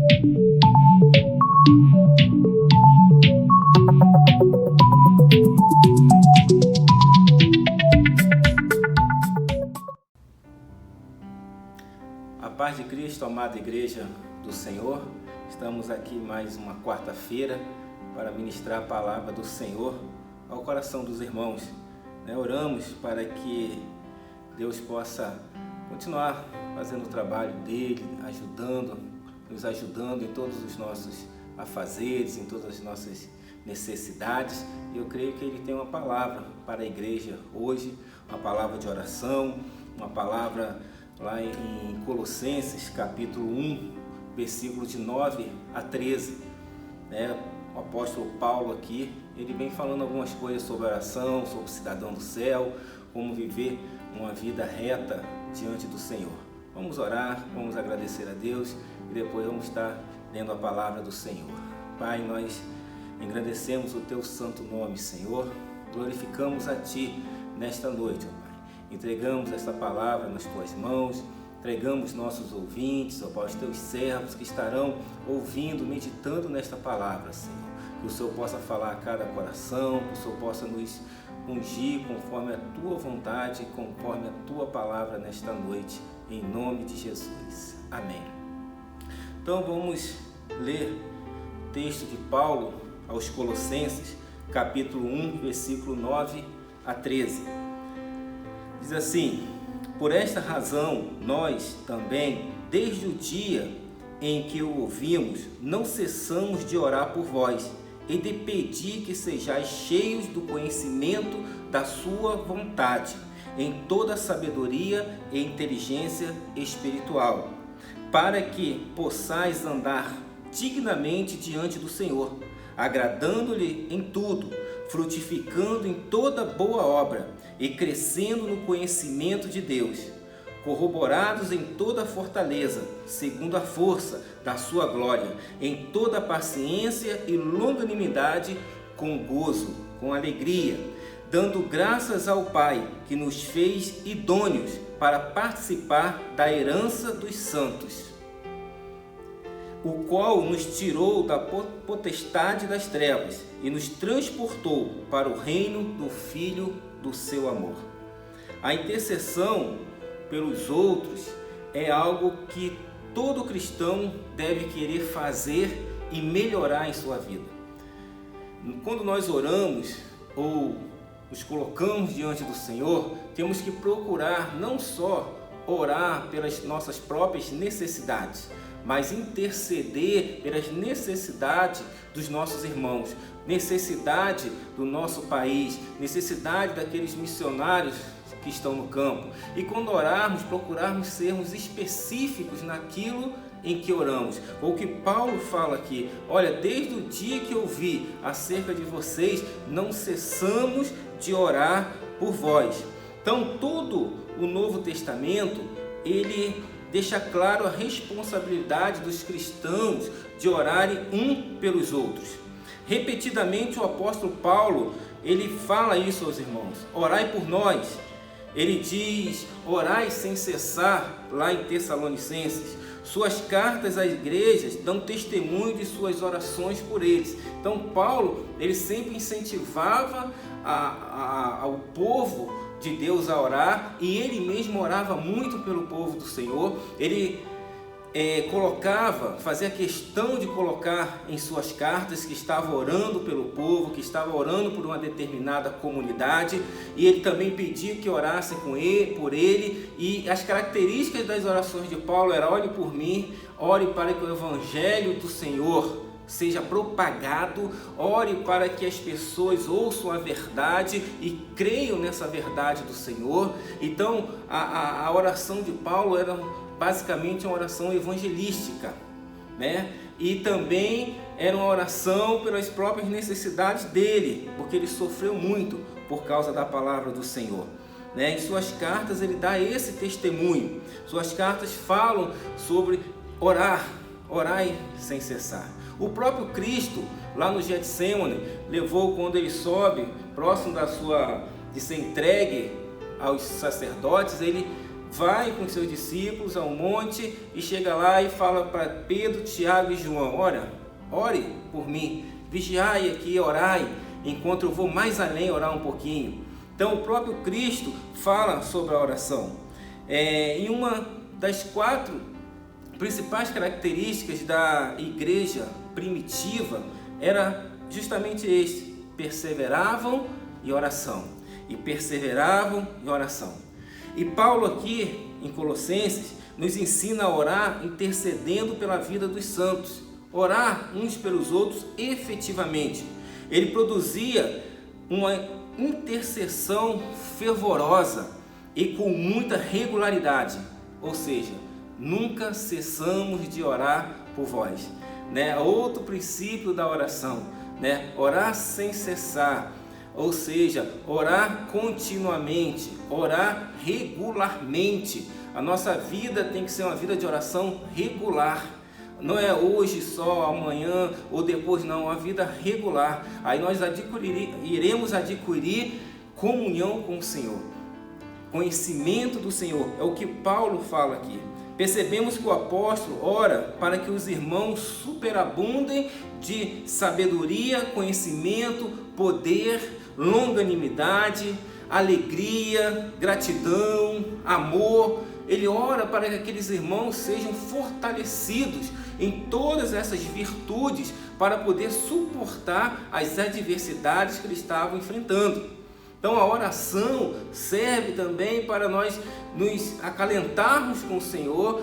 A paz de Cristo, amada igreja do Senhor, estamos aqui mais uma quarta-feira para ministrar a palavra do Senhor ao coração dos irmãos. Oramos para que Deus possa continuar fazendo o trabalho dele, nos ajudando em todos os nossos afazeres, em todas as nossas necessidades. E eu creio que ele tem uma palavra para a igreja hoje, uma palavra de oração, uma palavra lá em Colossenses, capítulo 1, versículos de 9 a 13. O apóstolo Paulo aqui, ele vem falando algumas coisas sobre oração, sobre o cidadão do céu, como viver uma vida reta diante do Senhor. Vamos orar, vamos agradecer a Deus e depois vamos estar lendo a palavra do Senhor. Pai, nós engrandecemos o Teu santo nome, Senhor, glorificamos a Ti nesta noite, ó Pai. Entregamos esta palavra nas Tuas mãos, entregamos nossos ouvintes, ó Pai, os Teus servos que estarão ouvindo, meditando nesta palavra, Senhor. Que o Senhor possa falar a cada coração, que o Senhor possa nos ungir conforme a Tua vontade, conforme a Tua palavra nesta noite, em nome de Jesus. Amém. Então vamos ler o texto de Paulo aos Colossenses, capítulo 1, versículo 9 a 13. Diz assim: por esta razão, nós também, desde o dia em que o ouvimos, não cessamos de orar por vós e de pedir que sejais cheios do conhecimento da sua vontade, em toda sabedoria e inteligência espiritual, para que possais andar dignamente diante do Senhor, agradando-lhe em tudo, frutificando em toda boa obra e crescendo no conhecimento de Deus, corroborados em toda fortaleza, segundo a força da sua glória, em toda paciência e longanimidade, com gozo, com alegria, dando graças ao Pai, que nos fez idôneos para participar da herança dos santos, o qual nos tirou da potestade das trevas e nos transportou para o reino do Filho do seu amor. A intercessão pelos outros é algo que todo cristão deve querer fazer e melhorar em sua vida. Quando nós oramos ou nos colocamos diante do Senhor, temos que procurar não só orar pelas nossas próprias necessidades, mas interceder pelas necessidades dos nossos irmãos, necessidade do nosso país, necessidade daqueles missionários que estão no campo. E quando orarmos, procurarmos sermos específicos naquilo em que oramos. O que Paulo fala aqui: olha, desde o dia que eu vi acerca de vocês, não cessamos de orar por vós. Então, todo o Novo Testamento, ele deixa claro a responsabilidade dos cristãos de orarem um pelos outros. Repetidamente o apóstolo Paulo, ele fala isso aos irmãos: orai por nós. Ele diz: orai sem cessar, lá em Tessalonicenses. Suas cartas às igrejas dão testemunho de suas orações por eles. Então Paulo, ele sempre incentivava ao povo de Deus a orar, e ele mesmo orava muito pelo povo do Senhor. Ele fazia questão de colocar em suas cartas que estava orando pelo povo, que estava orando por uma determinada comunidade, e ele também pedia que orassem por ele. E as características das orações de Paulo eram: ore por mim, ore para que o evangelho do Senhor seja propagado, ore para que as pessoas ouçam a verdade e creiam nessa verdade do Senhor. Então a oração de Paulo era basicamente uma oração evangelística, E também era uma oração pelas próprias necessidades dele, porque ele sofreu muito por causa da palavra do Senhor. Em suas cartas ele dá esse testemunho. Suas cartas falam sobre orai sem cessar. O próprio Cristo, lá no Getsêmani, quando ele sobe, próximo de ser entregue aos sacerdotes, ele vai com seus discípulos ao monte e chega lá e fala para Pedro, Tiago e João: olha, ore por mim, vigiai aqui, orai, enquanto eu vou mais além orar um pouquinho. Então o próprio Cristo fala sobre a oração. E uma das 4 principais características da igreja primitiva era justamente este: perseveravam em oração, e perseveravam em oração. E Paulo aqui em Colossenses nos ensina a orar intercedendo pela vida dos santos, orar uns pelos outros efetivamente. Ele produzia uma intercessão fervorosa e com muita regularidade, ou seja, nunca cessamos de orar por vós, né? Outro princípio da oração, né? Orar sem cessar, ou seja, orar continuamente, orar regularmente. A nossa vida tem que ser uma vida de oração regular. Não é hoje só, amanhã ou depois, não, uma vida regular. Aí nós iremos adquirir comunhão com o Senhor, conhecimento do Senhor. É o que Paulo fala aqui. Percebemos que o apóstolo ora para que os irmãos superabundem de sabedoria, conhecimento, poder, longanimidade, alegria, gratidão, amor. Ele ora para que aqueles irmãos sejam fortalecidos em todas essas virtudes para poder suportar as adversidades que eles estavam enfrentando. Então a oração serve também para nós nos acalentarmos com o Senhor,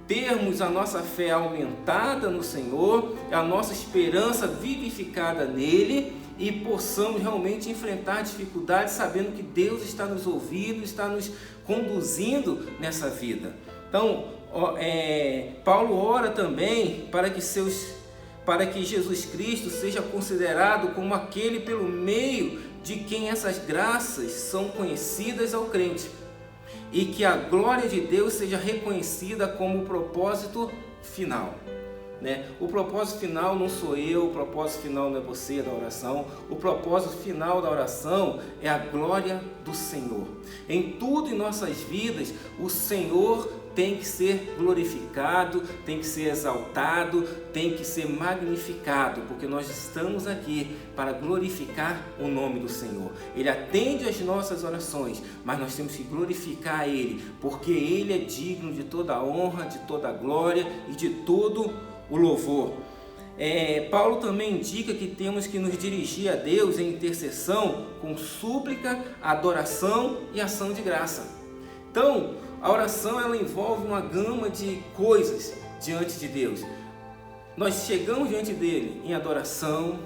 termos a nossa fé aumentada no Senhor, a nossa esperança vivificada nele, e possamos realmente enfrentar dificuldades sabendo que Deus está nos ouvindo, está nos conduzindo nessa vida. Então Paulo ora também para que Jesus Cristo seja considerado como aquele pelo meio de quem essas graças são conhecidas ao crente, e que a glória de Deus seja reconhecida como o propósito final, né? O propósito final não sou eu, o propósito final não é você da oração. O propósito final da oração é a glória do Senhor. Em tudo em nossas vidas, o Senhor tem que ser glorificado, tem que ser exaltado, tem que ser magnificado, porque nós estamos aqui para glorificar o nome do Senhor. Ele atende às nossas orações, mas nós temos que glorificar Ele, porque Ele é digno de toda a honra, de toda a glória e de todo o louvor. Paulo também indica que temos que nos dirigir a Deus em intercessão com súplica, adoração e ação de graça. Então, a oração ela envolve uma gama de coisas diante de Deus. Nós chegamos diante dele em adoração,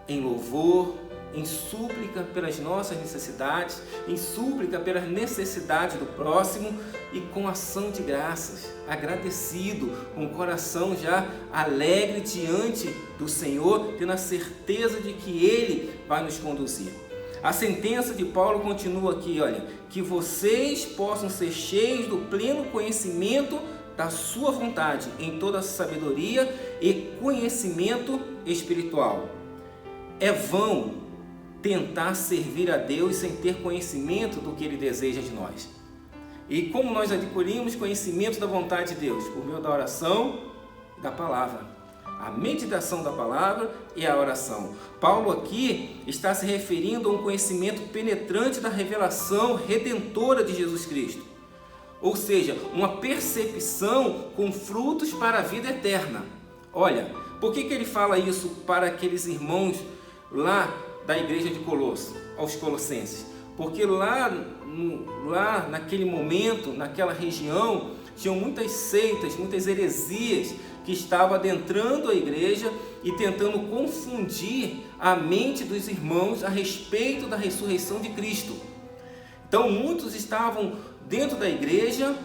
em louvor, em súplica pelas nossas necessidades, em súplica pelas necessidades do próximo e com ação de graças, agradecido, com o coração já alegre diante do Senhor, tendo a certeza de que Ele vai nos conduzir. A sentença de Paulo continua aqui, olha, que vocês possam ser cheios do pleno conhecimento da sua vontade, em toda a sabedoria e conhecimento espiritual. É vão tentar servir a Deus sem ter conhecimento do que Ele deseja de nós. E como nós adquirimos conhecimento da vontade de Deus? Por meio da oração e da palavra. A meditação da palavra e a oração. Paulo aqui está se referindo a um conhecimento penetrante da revelação redentora de Jesus Cristo. Ou seja, uma percepção com frutos para a vida eterna. Olha, por que ele fala isso para aqueles irmãos lá da igreja de Colosso, aos Colossenses? Porque lá naquele momento, naquela região, tinham muitas seitas, muitas heresias que estavam adentrando a igreja e tentando confundir a mente dos irmãos a respeito da ressurreição de Cristo. Então muitos estavam dentro da igreja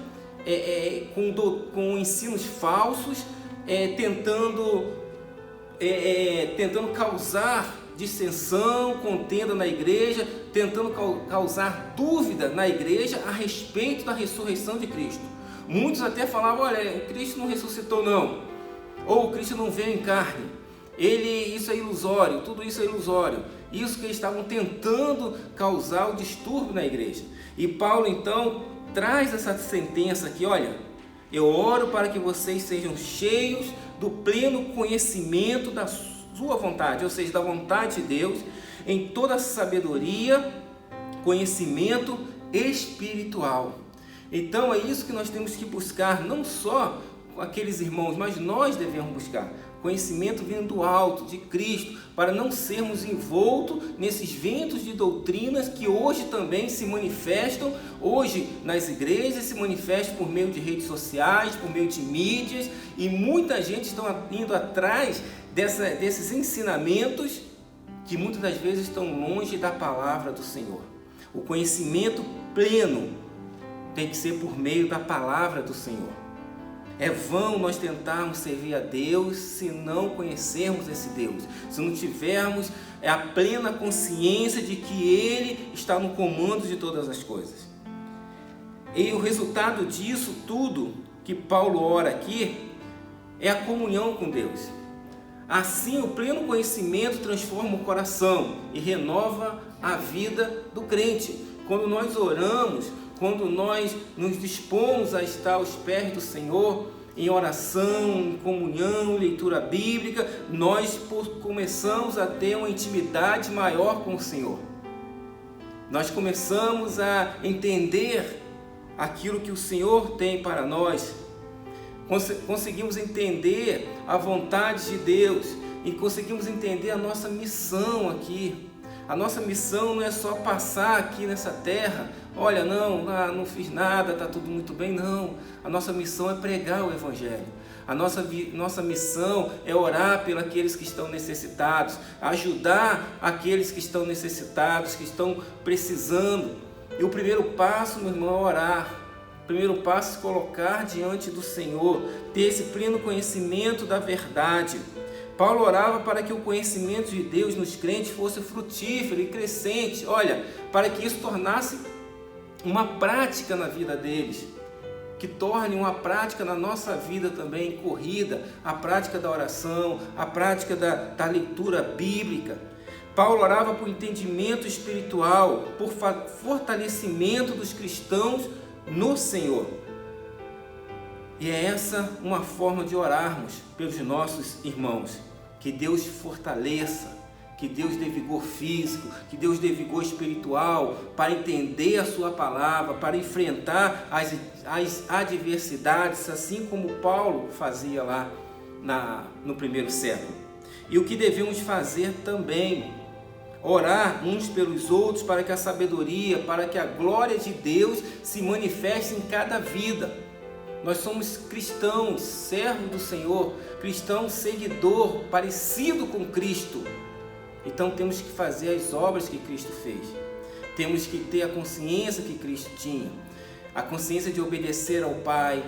com ensinos falsos, tentando causar dissensão, contenda na igreja, tentando causar dúvida na igreja a respeito da ressurreição de Cristo. Muitos até falavam, olha, Cristo não ressuscitou não, ou Cristo não veio em carne, isso é ilusório, tudo isso é ilusório. Isso que eles estavam tentando causar o distúrbio na igreja. E Paulo então traz essa sentença aqui, olha, eu oro para que vocês sejam cheios do pleno conhecimento da sua vontade, ou seja, da vontade de Deus, em toda sabedoria, conhecimento espiritual. Então é isso que nós temos que buscar, não só com aqueles irmãos, mas nós devemos buscar conhecimento vindo do alto, de Cristo, para não sermos envoltos nesses ventos de doutrinas que hoje também se manifestam, hoje nas igrejas se manifestam por meio de redes sociais, por meio de mídias, e muita gente está indo atrás desses ensinamentos que muitas das vezes estão longe da palavra do Senhor. O conhecimento pleno tem que ser por meio da palavra do Senhor. É vão nós tentarmos servir a Deus se não conhecermos esse Deus, se não tivermos a plena consciência de que Ele está no comando de todas as coisas. E o resultado disso tudo que Paulo ora aqui é a comunhão com Deus. Assim, o pleno conhecimento transforma o coração e renova a vida do crente. Quando nós oramos, quando nós nos dispomos a estar aos pés do Senhor, em oração, em comunhão, leitura bíblica, nós começamos a ter uma intimidade maior com o Senhor. Nós começamos a entender aquilo que o Senhor tem para nós. Conseguimos entender a vontade de Deus e conseguimos entender a nossa missão aqui. A nossa missão não é só passar aqui nessa terra, olha, não fiz nada, está tudo muito bem, não. A nossa missão é pregar o Evangelho. A nossa missão é orar pelos aqueles que estão necessitados, ajudar aqueles que estão necessitados, que estão precisando. E o primeiro passo, meu irmão, é orar. O primeiro passo é se colocar diante do Senhor, ter esse pleno conhecimento da verdade. Paulo orava para que o conhecimento de Deus nos crentes fosse frutífero e crescente, olha, para que isso tornasse uma prática na vida deles, que torne uma prática na nossa vida também, corrida, a prática da oração, a prática da leitura bíblica. Paulo orava por entendimento espiritual, por fortalecimento dos cristãos no Senhor. E é essa uma forma de orarmos pelos nossos irmãos. Que Deus fortaleça, que Deus dê vigor físico, que Deus dê vigor espiritual para entender a sua palavra, para enfrentar as adversidades, assim como Paulo fazia lá no primeiro século. E o que devemos fazer também, orar uns pelos outros para que a sabedoria, para que a glória de Deus se manifeste em cada vida. Nós somos cristãos, servos do Senhor, cristão seguidor, parecido com Cristo. Então temos que fazer as obras que Cristo fez. Temos que ter a consciência que Cristo tinha. A consciência de obedecer ao Pai.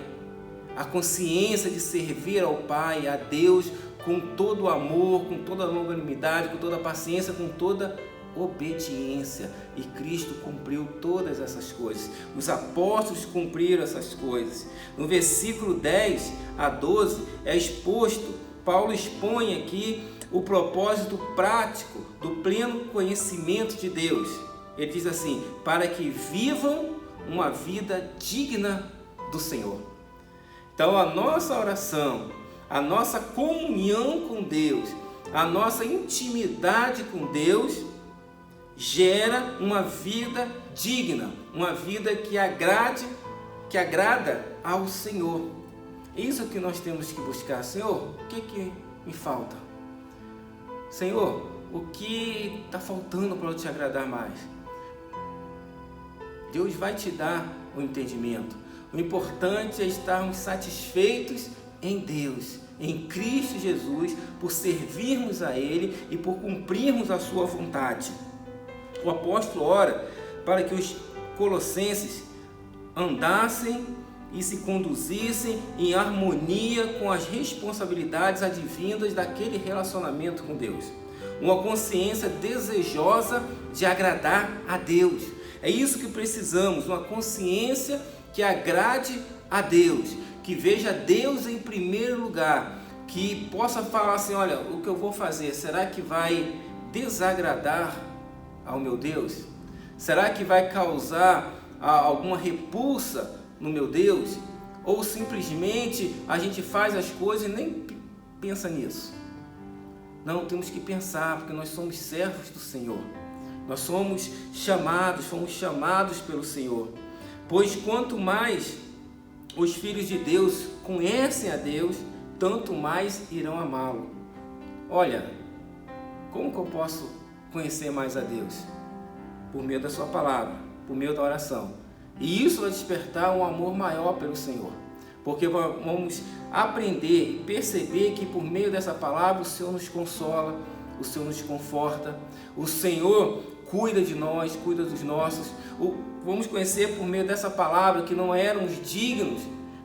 A consciência de servir ao Pai, a Deus, com todo o amor, com toda a longanimidade, com toda a paciência, com toda obediência. E Cristo cumpriu todas essas coisas. Os apóstolos cumpriram essas coisas. No versículo 10 a 12 é exposto, Paulo expõe aqui o propósito prático do pleno conhecimento de Deus. Ele diz assim: para que vivam uma vida digna do Senhor. Então a nossa oração, a nossa comunhão com Deus, a nossa intimidade com Deus gera uma vida digna, uma vida que agrada ao Senhor. Isso que nós temos que buscar. Senhor, o que me falta? Senhor, o que está faltando para eu te agradar mais? Deus vai te dar o entendimento. O importante é estarmos satisfeitos em Deus, em Cristo Jesus, por servirmos a Ele e por cumprirmos a sua vontade. O apóstolo ora para que os colossenses andassem e se conduzissem em harmonia com as responsabilidades advindas daquele relacionamento com Deus. Uma consciência desejosa de agradar a Deus. É isso que precisamos, uma consciência que agrade a Deus, que veja Deus em primeiro lugar, que possa falar assim: olha, o que eu vou fazer, será que vai desagradar ao meu Deus? Será que vai causar alguma repulsa no meu Deus? Ou simplesmente a gente faz as coisas e nem pensa nisso? Não, temos que pensar, porque nós somos servos do Senhor. Nós fomos chamados pelo Senhor. Pois quanto mais os filhos de Deus conhecem a Deus, tanto mais irão amá-lo. Olha, como que eu posso conhecer mais a Deus? Por meio da sua palavra, por meio da oração. E isso vai despertar um amor maior pelo Senhor. Porque vamos aprender e perceber que por meio dessa palavra o Senhor nos consola, o Senhor nos conforta, o Senhor cuida de nós, cuida dos nossos. Vamos conhecer por meio dessa palavra que não éramos dignos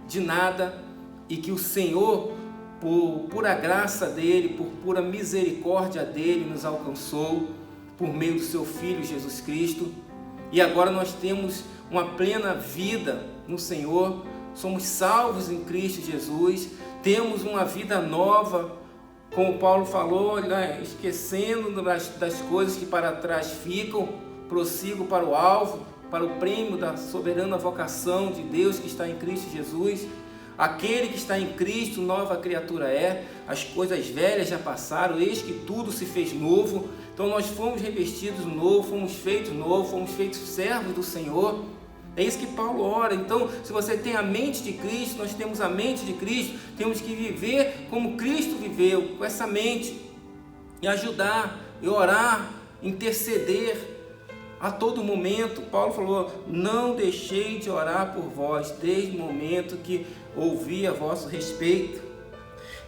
de nada e que o Senhor, por pura graça dele, por pura misericórdia dele, nos alcançou por meio do seu Filho Jesus Cristo. E agora nós temos uma plena vida no Senhor, somos salvos em Cristo Jesus, temos uma vida nova, como Paulo falou, né? Esquecendo das coisas que para trás ficam, prossigo para o alvo, para o prêmio da soberana vocação de Deus que está em Cristo Jesus. Aquele que está em Cristo, nova criatura é, as coisas velhas já passaram, eis que tudo se fez novo. Então nós fomos revestidos novo, fomos feitos servos do Senhor. É isso que Paulo ora. Então, se você tem a mente de Cristo, nós temos a mente de Cristo, temos que viver como Cristo viveu, com essa mente, e ajudar, e orar, interceder a todo momento. Paulo falou: não deixei de orar por vós, desde o momento que ouvi a vosso respeito.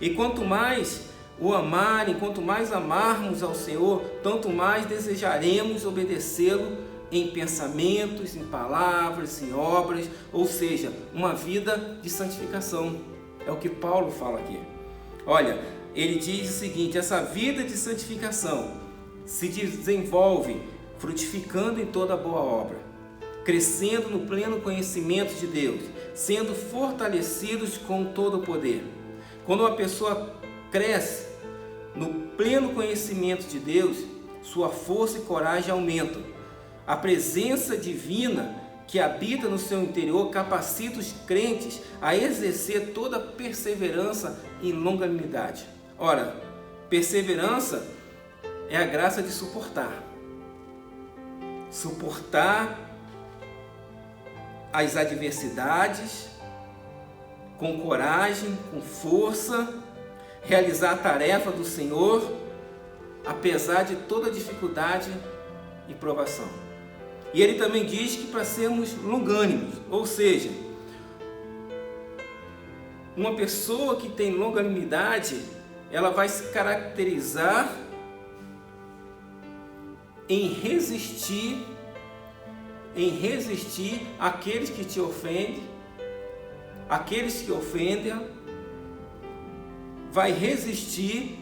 E quanto mais o amarem, quanto mais amarmos ao Senhor, tanto mais desejaremos obedecê-lo em pensamentos, em palavras, em obras, ou seja, uma vida de santificação. É o que Paulo fala aqui. Olha, ele diz o seguinte: essa vida de santificação se desenvolve frutificando em toda boa obra, crescendo no pleno conhecimento de Deus, sendo fortalecidos com todo o poder. Quando uma pessoa cresce no pleno conhecimento de Deus, sua força e coragem aumentam. A presença divina que habita no seu interior capacita os crentes a exercer toda a perseverança e longanimidade. Ora, perseverança é a graça de suportar as adversidades com coragem, com força, realizar a tarefa do Senhor, apesar de toda dificuldade e provação. E ele também diz que para sermos longânimos, ou seja, uma pessoa que tem longanimidade, ela vai se caracterizar em resistir àqueles que te ofendem, aqueles que ofendem, vai resistir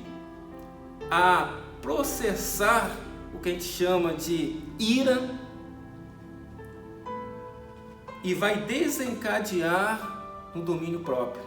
a processar o que a gente chama de ira e vai desencadear no domínio próprio.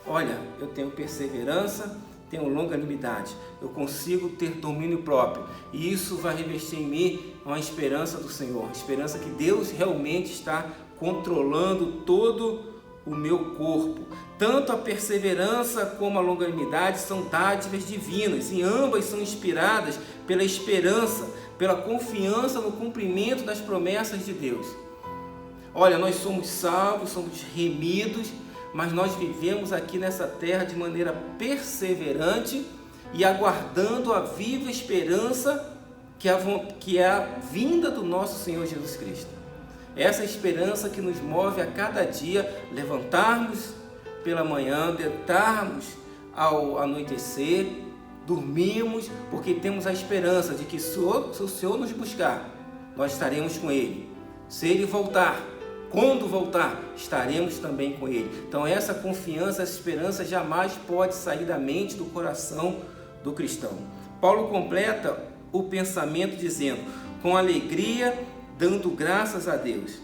Olha, eu tenho perseverança, tenho longanimidade, eu consigo ter domínio próprio, e isso vai revestir em mim uma esperança do Senhor, uma esperança que Deus realmente está controlando todo o meu corpo. Tanto a perseverança como a longanimidade são dádivas divinas, e ambas são inspiradas pela esperança, pela confiança no cumprimento das promessas de Deus. Olha, nós somos salvos, somos remidos, mas nós vivemos aqui nessa terra de maneira perseverante e aguardando a viva esperança que é a vinda do nosso Senhor Jesus Cristo. Essa esperança que nos move a cada dia levantarmos pela manhã, deitarmos ao anoitecer, dormirmos, porque temos a esperança de que se o Senhor nos buscar, nós estaremos com Ele. Se Ele voltar, quando voltar, estaremos também com Ele. Então essa confiança, essa esperança jamais pode sair da mente, do coração do cristão. Paulo completa o pensamento dizendo: com alegria, dando graças a Deus.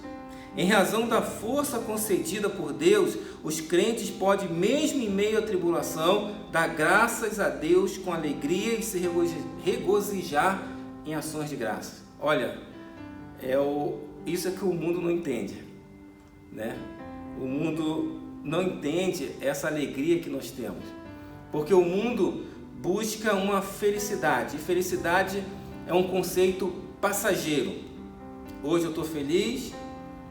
Em razão da força concedida por Deus, os crentes podem, mesmo em meio à tribulação, dar graças a Deus com alegria e se regozijar em ações de graça. Olha, é isso é que o mundo não entende, né? O mundo não entende essa alegria que nós temos, porque o mundo busca uma felicidade, e felicidade é um conceito passageiro. Hoje eu estou feliz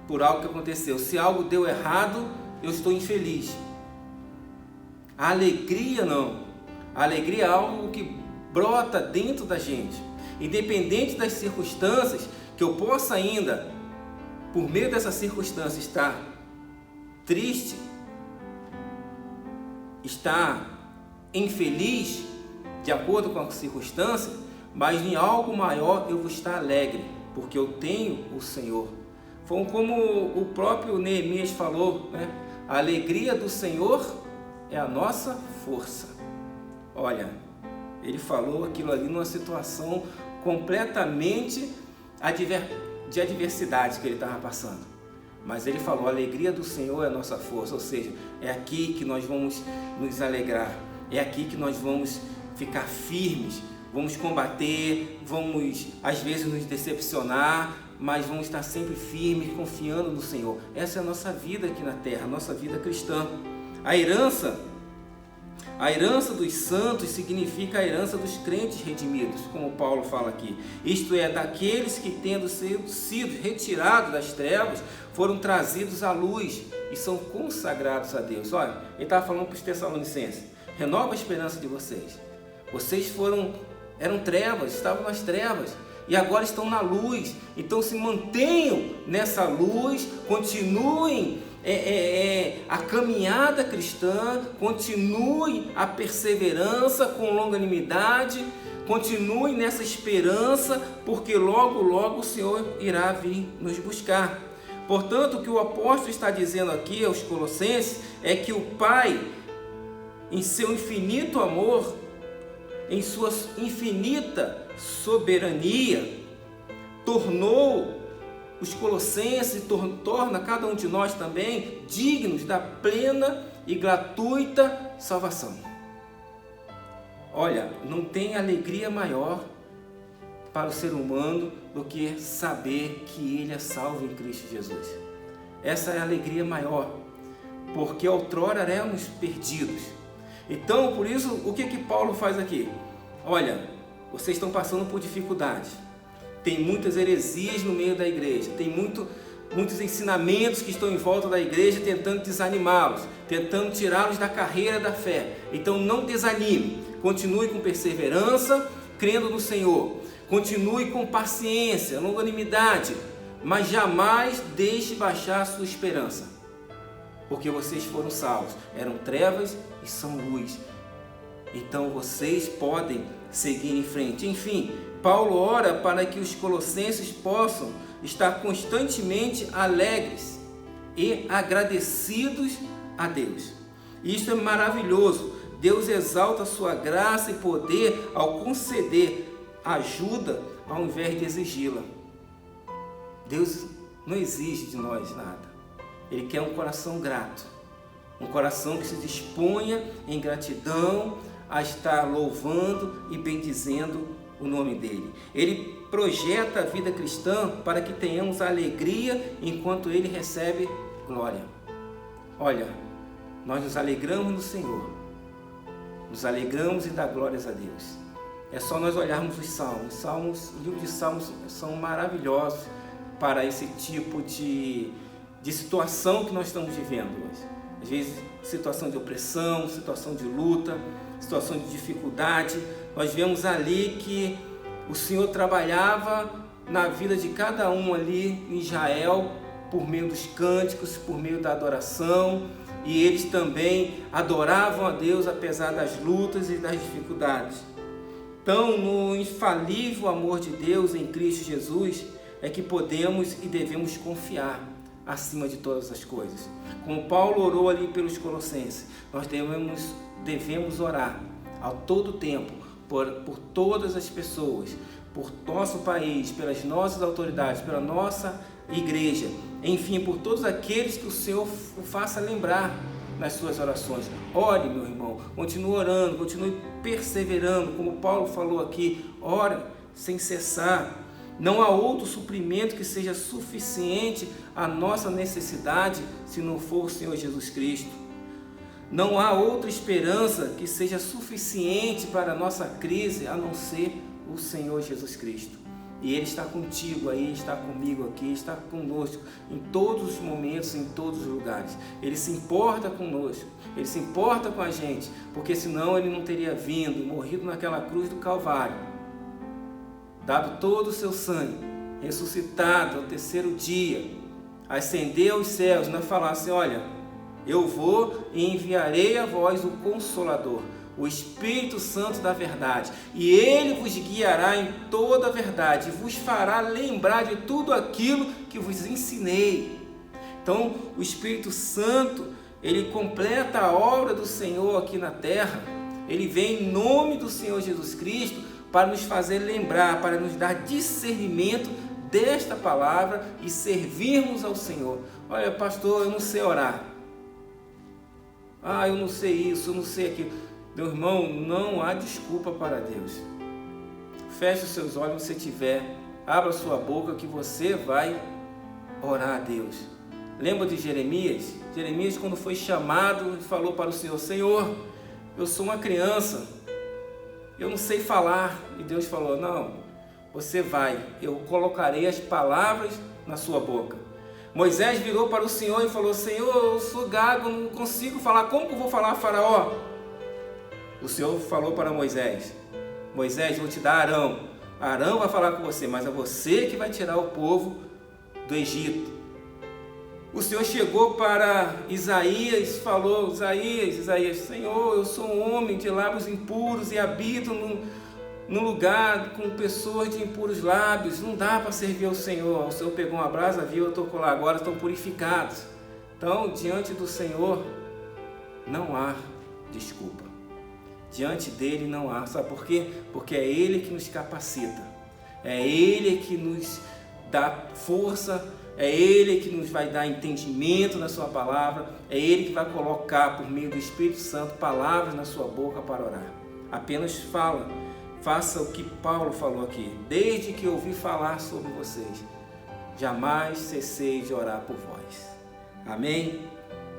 por algo que aconteceu. Se algo deu errado, eu estou infeliz. A alegria não. A alegria é algo que brota dentro da gente. Independente das circunstâncias, que eu possa ainda, por meio dessa circunstância, estar triste, estar infeliz, de acordo com a circunstância, mas em algo maior eu vou estar alegre, porque eu tenho o Senhor. Foi como o próprio Neemias falou, né? A alegria do Senhor é a nossa força. Olha, ele falou aquilo ali numa situação completamente de adversidade que ele estava passando. Mas ele falou, a alegria do Senhor é a nossa força, ou seja, é aqui que nós vamos nos alegrar, é aqui que nós vamos ficar firmes, vamos combater, vamos às vezes nos decepcionar, mas vamos estar sempre firmes, confiando no Senhor. Essa é a nossa vida aqui na terra, a nossa vida cristã. A herança dos santos significa a herança dos crentes redimidos, como Paulo fala aqui. Isto é, daqueles que, tendo sido retirados das trevas, foram trazidos à luz e são consagrados a Deus. Olha, ele estava falando para os Tessalonicenses, renova a esperança de vocês. Vocês eram trevas, estavam nas trevas e agora estão na luz. Então se mantenham nessa luz, continuem a caminhada cristã, continue a perseverança com longanimidade, continue nessa esperança, porque logo, logo o Senhor irá vir nos buscar. Portanto, o que o apóstolo está dizendo aqui aos Colossenses é que o Pai, em seu infinito amor, em sua infinita soberania, tornou os Colossenses, torna cada um de nós também dignos da plena e gratuita salvação. Olha, não tem alegria maior para o ser humano do que saber que ele é salvo em Cristo Jesus. Essa é a alegria maior, porque outrora éramos perdidos. Então, por isso, o que Paulo faz aqui? Olha, vocês estão passando por dificuldades. Tem muitas heresias no meio da igreja, tem muitos ensinamentos que estão em volta da igreja tentando desanimá-los, tentando tirá-los da carreira da fé. Então não desanime, continue com perseverança, crendo no Senhor, continue com paciência, longanimidade, mas jamais deixe baixar a sua esperança, porque vocês foram salvos, eram trevas e são luz. Então vocês podem seguir em frente. Enfim, Paulo ora para que os colossenses possam estar constantemente alegres e agradecidos a Deus. Isso é maravilhoso. Deus exalta a sua graça e poder ao conceder ajuda ao invés de exigi-la. Deus não exige de nós nada. Ele quer um coração grato, um coração que se disponha em gratidão a estar louvando e bendizendo o nome dele. Ele projeta a vida cristã para que tenhamos alegria enquanto ele recebe glória. Olha, nós nos alegramos no Senhor, nos alegramos e dá glórias a Deus. É só nós olharmos os Salmos, o livro de Salmos são maravilhosos para esse tipo de situação que nós estamos vivendo hoje. Às vezes, situação de opressão, situação de luta, situação de dificuldade. Nós vemos ali que o Senhor trabalhava na vida de cada um ali em Israel, por meio dos cânticos, por meio da adoração, e eles também adoravam a Deus apesar das lutas e das dificuldades. Então, no infalível amor de Deus em Cristo Jesus, é que podemos e devemos confiar acima de todas as coisas. Como Paulo orou ali pelos Colossenses, nós devemos orar a todo tempo por todas as pessoas, por nosso país, pelas nossas autoridades, pela nossa igreja, enfim, por todos aqueles que o Senhor o faça lembrar nas suas orações. Ore, meu irmão, continue orando, continue perseverando, como Paulo falou aqui, ore sem cessar. Não há outro suprimento que seja suficiente à nossa necessidade se não for o Senhor Jesus Cristo. Não há outra esperança que seja suficiente para a nossa crise a não ser o Senhor Jesus Cristo. E Ele está contigo aí, está comigo aqui, está conosco em todos os momentos, em todos os lugares. Ele se importa conosco, Ele se importa com a gente, porque senão Ele não teria vindo, morrido naquela cruz do Calvário, dado todo o seu sangue, ressuscitado ao terceiro dia, ascendeu aos céus, não falasse: olha, eu vou e enviarei a vós o Consolador, o Espírito Santo da verdade, e Ele vos guiará em toda a verdade, e vos fará lembrar de tudo aquilo que vos ensinei. Então, o Espírito Santo, Ele completa a obra do Senhor aqui na terra. Ele vem em nome do Senhor Jesus Cristo para nos fazer lembrar, para nos dar discernimento desta palavra e servirmos ao Senhor. Olha, pastor, eu não sei orar. Eu não sei isso, eu não sei aquilo. Meu irmão, não há desculpa para Deus. Feche os seus olhos se tiver, abra sua boca que você vai orar a Deus. Lembra de Jeremias? Jeremias, quando foi chamado, falou para o Senhor: Senhor, eu sou uma criança, eu não sei falar. E Deus falou: não, você vai, eu colocarei as palavras na sua boca. Moisés virou para o Senhor e falou: Senhor, eu sou gago, não consigo falar, como que eu vou falar a Faraó? O Senhor falou para Moisés: Moisés, vou te dar Arão. Arão vai falar com você, mas é você que vai tirar o povo do Egito. O Senhor chegou para Isaías, falou: Isaías, Senhor, eu sou um homem de lábios impuros e habito num lugar com pessoas de impuros lábios, não dá para servir ao Senhor. O Senhor pegou uma brasa, viu, eu tocou lá, agora estão purificados. Então, diante do Senhor, não há desculpa. Diante dele não há, sabe por quê? Porque é Ele que nos capacita, é Ele que nos dá força, é Ele que nos vai dar entendimento na sua palavra, é Ele que vai colocar por meio do Espírito Santo palavras na sua boca para orar. Apenas fala, faça o que Paulo falou aqui: desde que ouvi falar sobre vocês, jamais cessei de orar por vós. Amém?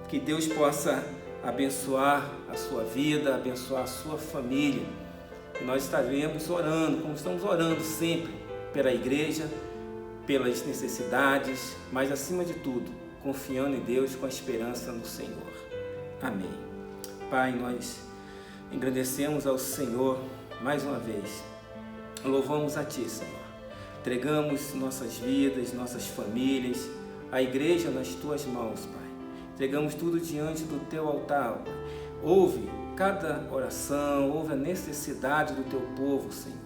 Que Deus possa abençoar a sua vida, abençoar a sua família. E nós estaremos orando, como estamos orando sempre, pela igreja, pelas necessidades, mas acima de tudo, confiando em Deus com a esperança no Senhor. Amém. Pai, nós engrandecemos ao Senhor mais uma vez. Louvamos a Ti, Senhor. Entregamos nossas vidas, nossas famílias, a igreja nas Tuas mãos, Pai. Entregamos tudo diante do Teu altar, Pai. Ouve cada oração, ouve a necessidade do Teu povo, Senhor.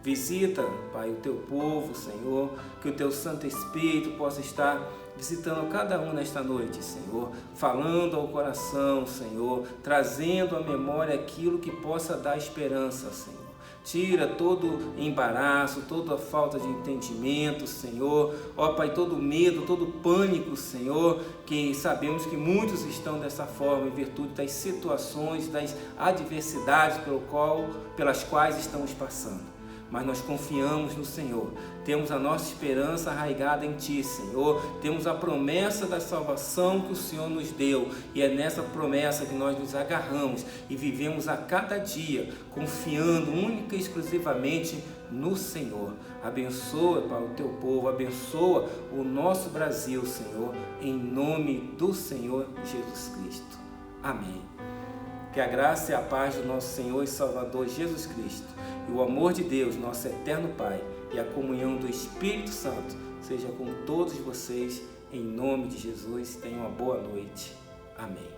Visita, Pai, o Teu povo, Senhor, que o Teu Santo Espírito possa estar visitando cada um nesta noite, Senhor, falando ao coração, Senhor, trazendo à memória aquilo que possa dar esperança, Senhor. Tira todo embaraço, toda falta de entendimento, Senhor. Ó Pai, todo medo, todo pânico, Senhor, que sabemos que muitos estão dessa forma em virtude das situações, das adversidades pelas quais estamos passando. Mas nós confiamos no Senhor, temos a nossa esperança arraigada em Ti, Senhor, temos a promessa da salvação que o Senhor nos deu, e é nessa promessa que nós nos agarramos e vivemos a cada dia, confiando única e exclusivamente no Senhor. Abençoa, Pai, o Teu povo, abençoa o nosso Brasil, Senhor, em nome do Senhor Jesus Cristo. Amém. Que a graça e a paz do nosso Senhor e Salvador Jesus Cristo, e o amor de Deus, nosso eterno Pai, e a comunhão do Espírito Santo seja com todos vocês, em nome de Jesus. Tenham uma boa noite. Amém.